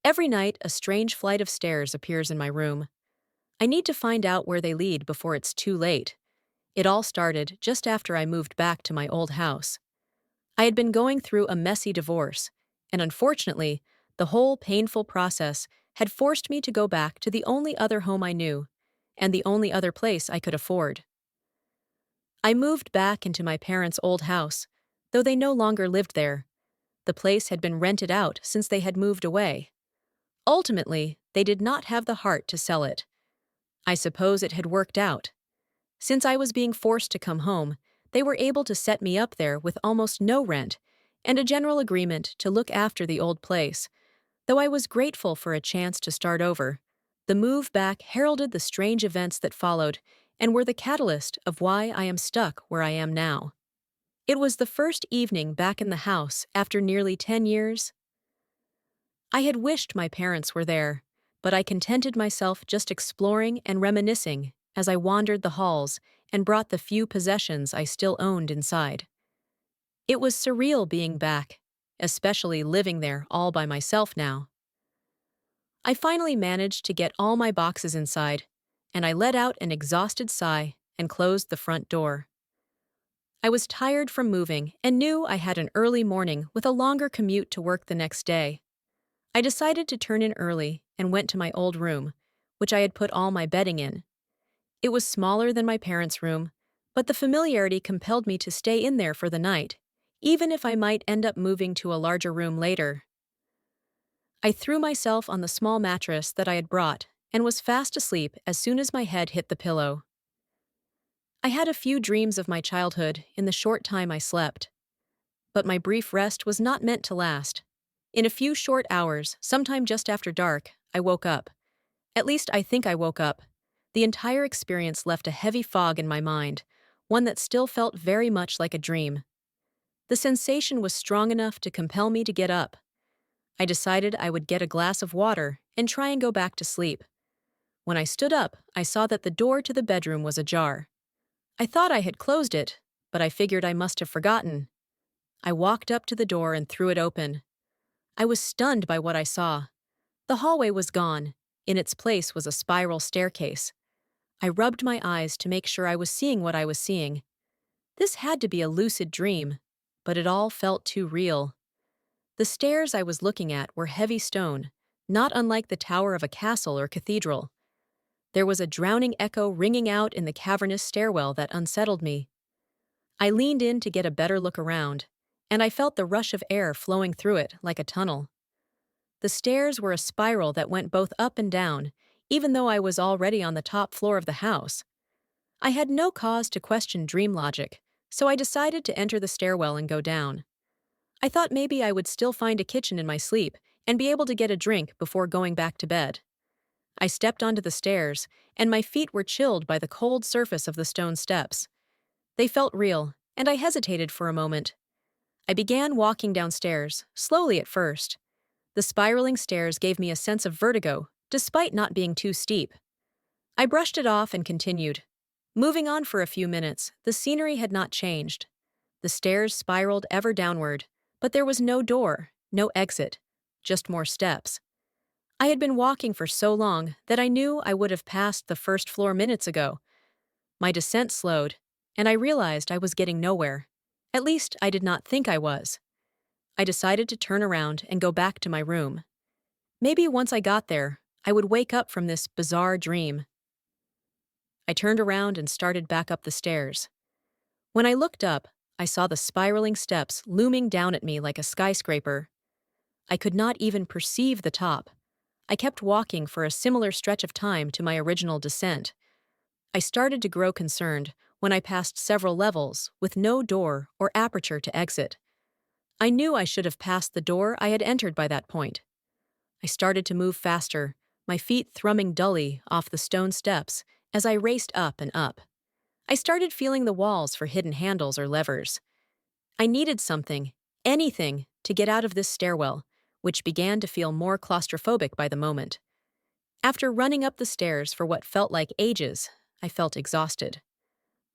Every night, a strange flight of stairs appears in my room. I need to find out where they lead before it's too late. It all started just after I moved back to my old house. I had been going through a messy divorce, and unfortunately, the whole painful process had forced me to go back to the only other home I knew, and the only other place I could afford. I moved back into my parents' old house, though they no longer lived there. The place had been rented out since they had moved away. Ultimately, they did not have the heart to sell it. I suppose it had worked out. Since I was being forced to come home, they were able to set me up there with almost no rent and a general agreement to look after the old place. Though I was grateful for a chance to start over, the move back heralded the strange events that followed and were the catalyst of why I am stuck where I am now. It was the first evening back in the house after nearly 10 years. I had wished my parents were there, but I contented myself just exploring and reminiscing as I wandered the halls and brought the few possessions I still owned inside. It was surreal being back, especially living there all by myself now. I finally managed to get all my boxes inside, and I let out an exhausted sigh and closed the front door. I was tired from moving and knew I had an early morning with a longer commute to work the next day. I decided to turn in early and went to my old room, which I had put all my bedding in. It was smaller than my parents' room, but the familiarity compelled me to stay in there for the night, even if I might end up moving to a larger room later. I threw myself on the small mattress that I had brought and was fast asleep as soon as my head hit the pillow. I had a few dreams of my childhood in the short time I slept. But my brief rest was not meant to last. In a few short hours, sometime just after dark, I woke up. At least I think I woke up. The entire experience left a heavy fog in my mind, one that still felt very much like a dream. The sensation was strong enough to compel me to get up. I decided I would get a glass of water and try and go back to sleep. When I stood up, I saw that the door to the bedroom was ajar. I thought I had closed it, but I figured I must have forgotten. I walked up to the door and threw it open. I was stunned by what I saw. The hallway was gone. In its place was a spiral staircase. I rubbed my eyes to make sure I was seeing what I was seeing. This had to be a lucid dream, but it all felt too real. The stairs I was looking at were heavy stone, not unlike the tower of a castle or cathedral. There was a drowning echo ringing out in the cavernous stairwell that unsettled me. I leaned in to get a better look around, and I felt the rush of air flowing through it like a tunnel. The stairs were a spiral that went both up and down, even though I was already on the top floor of the house. I had no cause to question dream logic, so I decided to enter the stairwell and go down. I thought maybe I would still find a kitchen in my sleep and be able to get a drink before going back to bed. I stepped onto the stairs, and my feet were chilled by the cold surface of the stone steps. They felt real, and I hesitated for a moment. I began walking downstairs, slowly at first. The spiraling stairs gave me a sense of vertigo, despite not being too steep. I brushed it off and continued. Moving on for a few minutes, the scenery had not changed. The stairs spiraled ever downward, but there was no door, no exit, just more steps. I had been walking for so long that I knew I would have passed the first floor minutes ago. My descent slowed, and I realized I was getting nowhere. At least, I did not think I was. I decided to turn around and go back to my room. Maybe once I got there, I would wake up from this bizarre dream. I turned around and started back up the stairs. When I looked up, I saw the spiraling steps looming down at me like a skyscraper. I could not even perceive the top. I kept walking for a similar stretch of time to my original descent. I started to grow concerned when I passed several levels with no door or aperture to exit. I knew I should have passed the door I had entered by that point. I started to move faster, my feet thrumming dully off the stone steps as I raced up and up. I started feeling the walls for hidden handles or levers. I needed something, anything, to get out of this stairwell, which began to feel more claustrophobic by the moment. After running up the stairs for what felt like ages, I felt exhausted.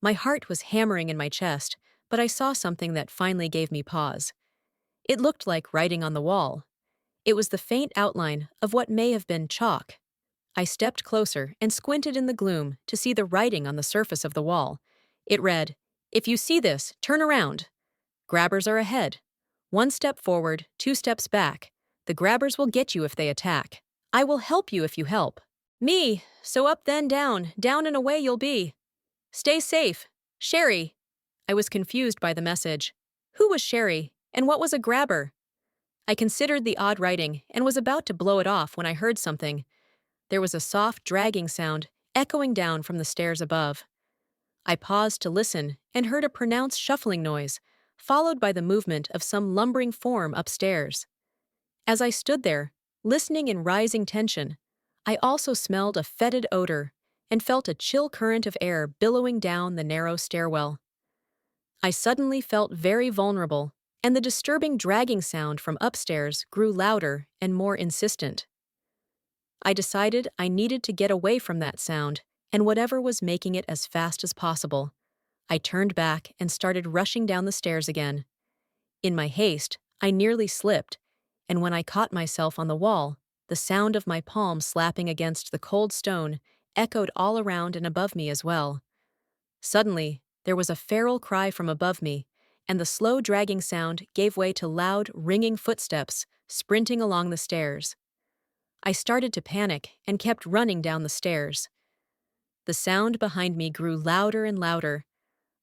My heart was hammering in my chest, but I saw something that finally gave me pause. It looked like writing on the wall. It was the faint outline of what may have been chalk. I stepped closer and squinted in the gloom to see the writing on the surface of the wall. It read, "If you see this, turn around. Grabbers are ahead. 1 step forward, 2 steps back. The grabbers will get you if they attack. I will help you if you help. Me, so up then down, down and away you'll be. Stay safe. Sherry." I was confused by the message. Who was Sherry, and what was a grabber? I considered the odd writing and was about to blow it off when I heard something. There was a soft, dragging sound echoing down from the stairs above. I paused to listen and heard a pronounced shuffling noise, followed by the movement of some lumbering form upstairs. As I stood there, listening in rising tension, I also smelled a fetid odor and felt a chill current of air billowing down the narrow stairwell. I suddenly felt very vulnerable, and the disturbing dragging sound from upstairs grew louder and more insistent. I decided I needed to get away from that sound and whatever was making it as fast as possible. I turned back and started rushing down the stairs again. In my haste, I nearly slipped, and when I caught myself on the wall, the sound of my palm slapping against the cold stone echoed all around and above me as well. Suddenly, there was a feral cry from above me, and the slow dragging sound gave way to loud, ringing footsteps sprinting along the stairs. I started to panic and kept running down the stairs. The sound behind me grew louder and louder.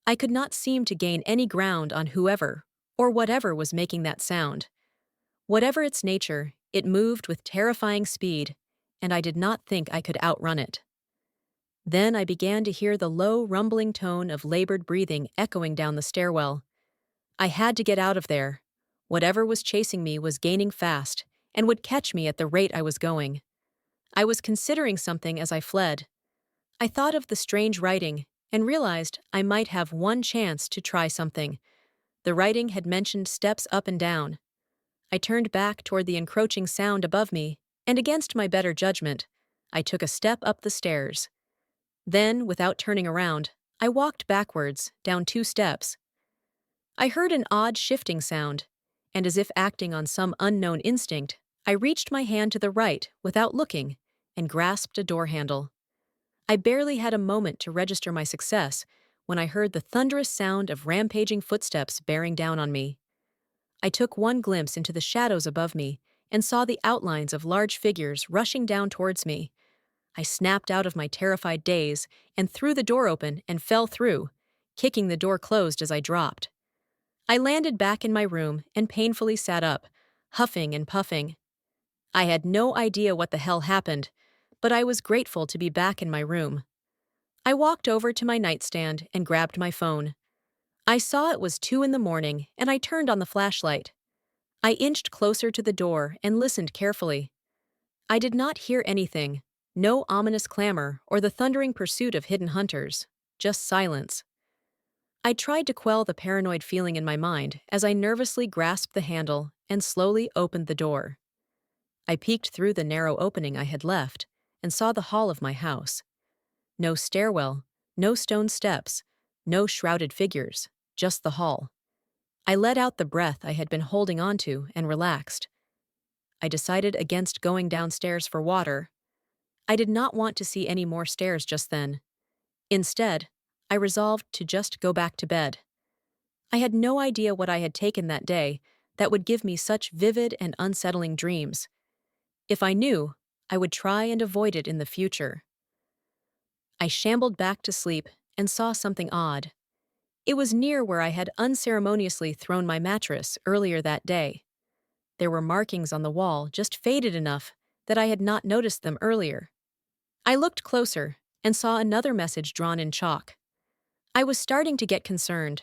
I could not seem to gain any ground on whoever or whatever was making that sound. Whatever its nature, it moved with terrifying speed, and I did not think I could outrun it. Then I began to hear the low, rumbling tone of labored breathing echoing down the stairwell. I had to get out of there. Whatever was chasing me was gaining fast and would catch me at the rate I was going. I was considering something as I fled. I thought of the strange writing and realized I might have one chance to try something. The writing had mentioned steps up and down. I turned back toward the encroaching sound above me, and against my better judgment, I took a step up the stairs. Then, without turning around, I walked backwards, down 2 steps. I heard an odd shifting sound, and as if acting on some unknown instinct, I reached my hand to the right without looking and grasped a door handle. I barely had a moment to register my success when I heard the thunderous sound of rampaging footsteps bearing down on me. I took one glimpse into the shadows above me and saw the outlines of large figures rushing down towards me. I snapped out of my terrified daze and threw the door open and fell through, kicking the door closed as I dropped. I landed back in my room and painfully sat up, huffing and puffing. I had no idea what the hell happened, but I was grateful to be back in my room. I walked over to my nightstand and grabbed my phone. I saw it was 2 in the morning and I turned on the flashlight. I inched closer to the door and listened carefully. I did not hear anything, no ominous clamor or the thundering pursuit of hidden hunters, just silence. I tried to quell the paranoid feeling in my mind as I nervously grasped the handle and slowly opened the door. I peeked through the narrow opening I had left and saw the hall of my house. No stairwell, no stone steps, no shrouded figures, just the hall. I let out the breath I had been holding onto and relaxed. I decided against going downstairs for water. I did not want to see any more stairs just then. Instead, I resolved to just go back to bed. I had no idea what I had taken that day that would give me such vivid and unsettling dreams. If I knew, I would try and avoid it in the future. I shambled back to sleep and saw something odd. It was near where I had unceremoniously thrown my mattress earlier that day. There were markings on the wall, just faded enough that I had not noticed them earlier. I looked closer and saw another message drawn in chalk. I was starting to get concerned.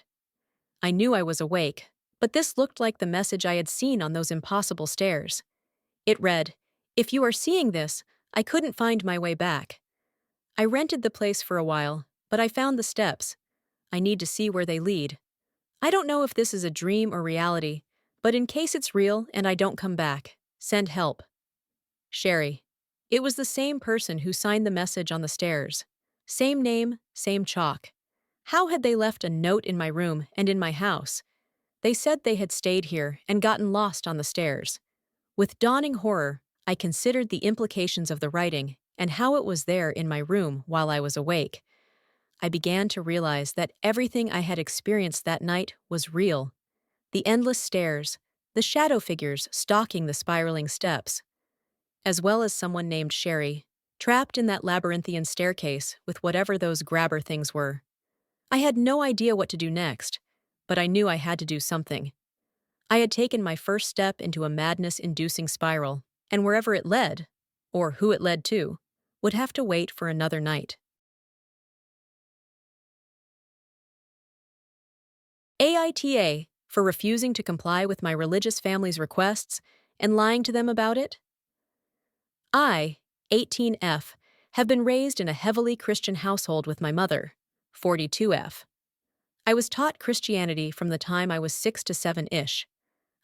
I knew I was awake, but this looked like the message I had seen on those impossible stairs. It read, "If you are seeing this, I couldn't find my way back. I rented the place for a while, but I found the steps. I need to see where they lead. I don't know if this is a dream or reality, but in case it's real and I don't come back, send help. Sherry." It was the same person who signed the message on the stairs. Same name, same chalk. How had they left a note in my room and in my house? They said they had stayed here and gotten lost on the stairs. With dawning horror, I considered the implications of the writing and how it was there in my room while I was awake. I began to realize that everything I had experienced that night was real. The endless stairs, the shadow figures stalking the spiraling steps, as well as someone named Sherry, trapped in that labyrinthian staircase with whatever those grabber things were. I had no idea what to do next, but I knew I had to do something. I had taken my first step into a madness-inducing spiral, and wherever it led, or who it led to, would have to wait for another night. AITA for refusing to comply with my religious family's requests and lying to them about it? I, 18F, have been raised in a heavily Christian household with my mother, 42F. I was taught Christianity from the time I was 6 to 7-ish.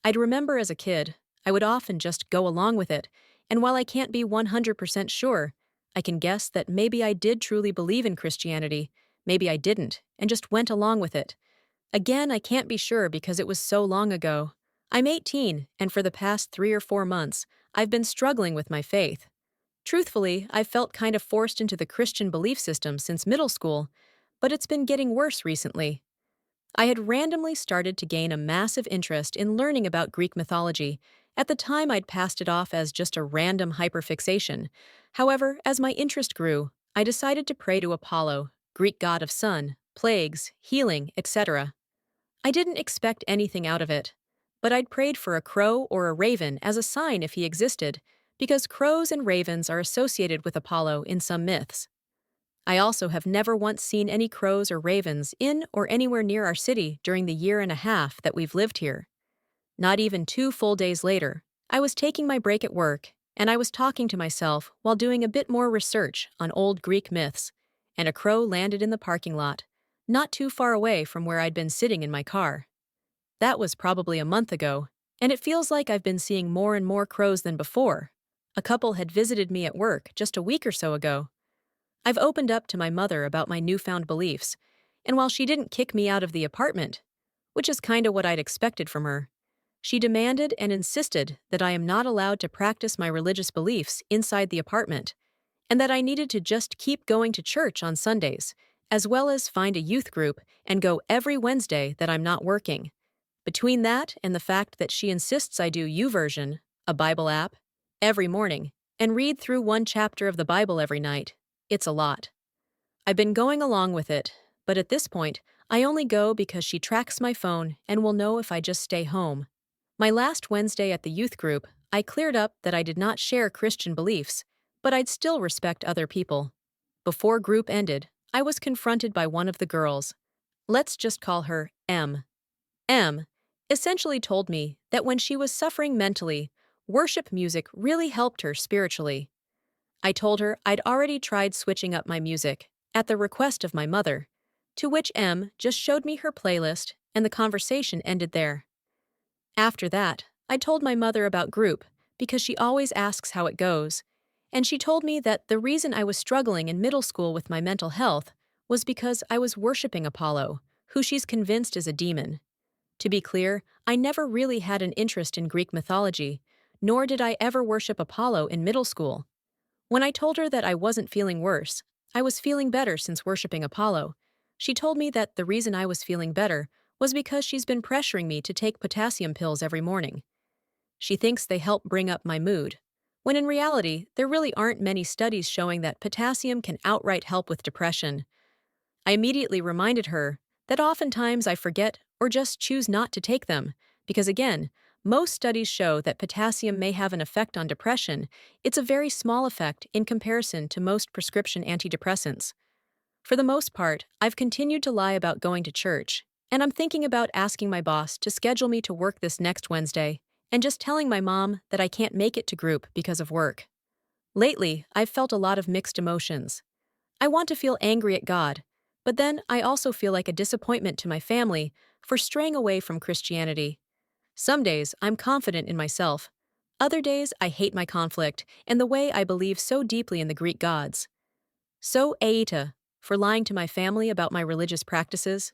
I'd remember as a kid, I would often just go along with it, and while I can't be 100% sure, I can guess that maybe I did truly believe in Christianity, maybe I didn't, and just went along with it. Again, I can't be sure because it was so long ago. I'm 18, and for the past 3 or 4 months, I've been struggling with my faith. Truthfully, I've felt kind of forced into the Christian belief system since middle school, but it's been getting worse recently. I had randomly started to gain a massive interest in learning about Greek mythology. At the time, I'd passed it off as just a random hyperfixation. However, as my interest grew, I decided to pray to Apollo, Greek god of sun, plagues, healing, etc. I didn't expect anything out of it, but I'd prayed for a crow or a raven as a sign if he existed, because crows and ravens are associated with Apollo in some myths. I also have never once seen any crows or ravens in or anywhere near our city during the 1.5 years that we've lived here. Not even 2 full days later, I was taking my break at work, and I was talking to myself while doing a bit more research on old Greek myths, and a crow landed in the parking lot, not too far away from where I'd been sitting in my car. That was probably a month ago, and it feels like I've been seeing more and more crows than before. A couple had visited me at work just a week or so ago. I've opened up to my mother about my newfound beliefs, and while she didn't kick me out of the apartment, which is kinda what I'd expected from her, she demanded and insisted that I am not allowed to practice my religious beliefs inside the apartment, and that I needed to just keep going to church on Sundays, as well as find a youth group and go every Wednesday that I'm not working. Between that and the fact that she insists I do YouVersion, a Bible app, every morning, and read through one chapter of the Bible every night, it's a lot. I've been going along with it, but at this point, I only go because she tracks my phone and will know if I just stay home. My last Wednesday at the youth group, I cleared up that I did not share Christian beliefs, but I'd still respect other people. Before group ended, I was confronted by one of the girls. Let's just call her M. M essentially told me that when she was suffering mentally, worship music really helped her spiritually. I told her I'd already tried switching up my music, at the request of my mother, to which M just showed me her playlist, and the conversation ended there. After that, I told my mother about group, because she always asks how it goes, and she told me that the reason I was struggling in middle school with my mental health was because I was worshiping Apollo, who she's convinced is a demon. To be clear, I never really had an interest in Greek mythology, nor did I ever worship Apollo in middle school. When I told her that I wasn't feeling worse, I was feeling better since worshiping Apollo, she told me that the reason I was feeling better was because she's been pressuring me to take potassium pills every morning. She thinks they help bring up my mood, when in reality, there really aren't many studies showing that potassium can outright help with depression. I immediately reminded her that oftentimes I forget or just choose not to take them, because again, most studies show that potassium may have an effect on depression. It's a very small effect in comparison to most prescription antidepressants. For the most part, I've continued to lie about going to church, and I'm thinking about asking my boss to schedule me to work this next Wednesday, and just telling my mom that I can't make it to group because of work. Lately, I've felt a lot of mixed emotions. I want to feel angry at God, but then I also feel like a disappointment to my family for straying away from Christianity. Some days, I'm confident in myself. Other days, I hate my conflict and the way I believe so deeply in the Greek gods. So, Aita, for lying to my family about my religious practices.